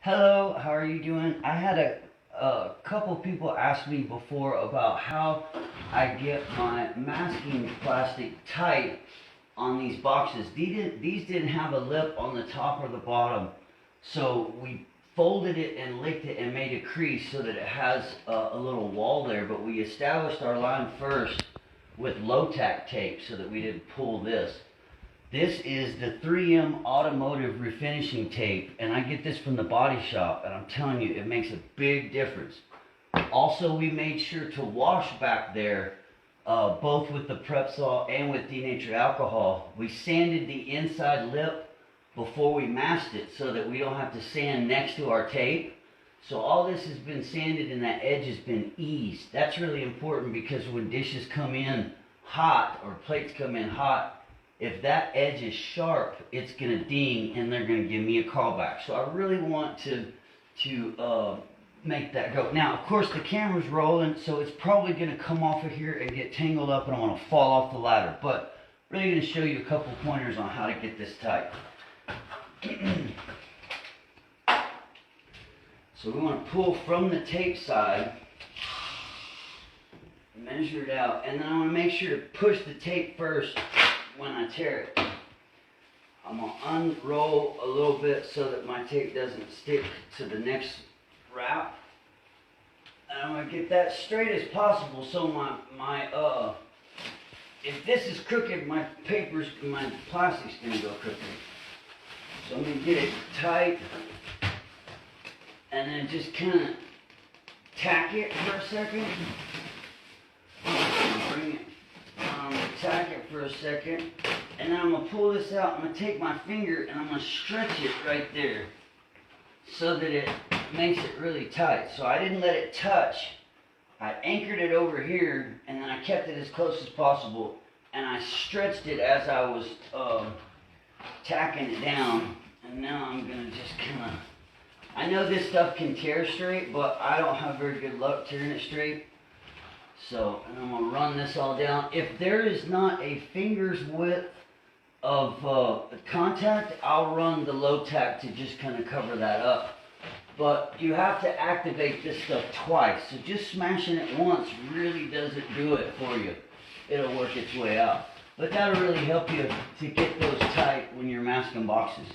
Hello, how are you doing? I had a couple people ask me before about how I get my masking plastic tight on these boxes. These didn't have a lip on the top or the bottom, so we folded it and licked it and made a crease so that it has a little wall there, but we established our line first with low tack tape so that we didn't pull this. This is the 3M automotive refinishing tape, and I get this from the body shop, and I'm telling you, it makes a big difference. Also, we made sure to wash back there, both with the Prepsol and with denatured alcohol. We sanded the inside lip before we masked it so that we don't have to sand next to our tape. So all this has been sanded and that edge has been eased. That's really important because when dishes come in hot or plates come in hot, if that edge is sharp, it's going to ding and they're going to give me a call back. So I really want to make that go. Now, of course, the camera's rolling, so it's probably going to come off of here and get tangled up and I'm going to fall off the ladder. But I'm really going to show you a couple pointers on how to get this tight. So we want to pull from the tape side, measure it out, and then I want to make sure to push the tape first when I tear it. I'm going to unroll a little bit so that my tape doesn't stick to the next wrap. And I'm going to get that straight as possible so if this is crooked, my plastic's going to go crooked. So I'm going to get it tight and then just kind of tack it for a second. Bring it tack it for a second, and then I'm going to pull this out. I'm going to take my finger and I'm going to stretch it right there so that it makes it really tight. So I didn't let it touch. I anchored it over here and then I kept it as close as possible and I stretched it as I was tacking it down. And now I'm going to just kind of, I know this stuff can tear straight, but I don't have very good luck tearing it straight. So, and I'm going to run this all down. If there is not a finger's width of contact, I'll run the low tack to just kind of cover that up. But you have to activate this stuff twice. So just smashing it once really doesn't do it for you. It'll work its way out. But that'll really help you to get those tight when you're masking boxes.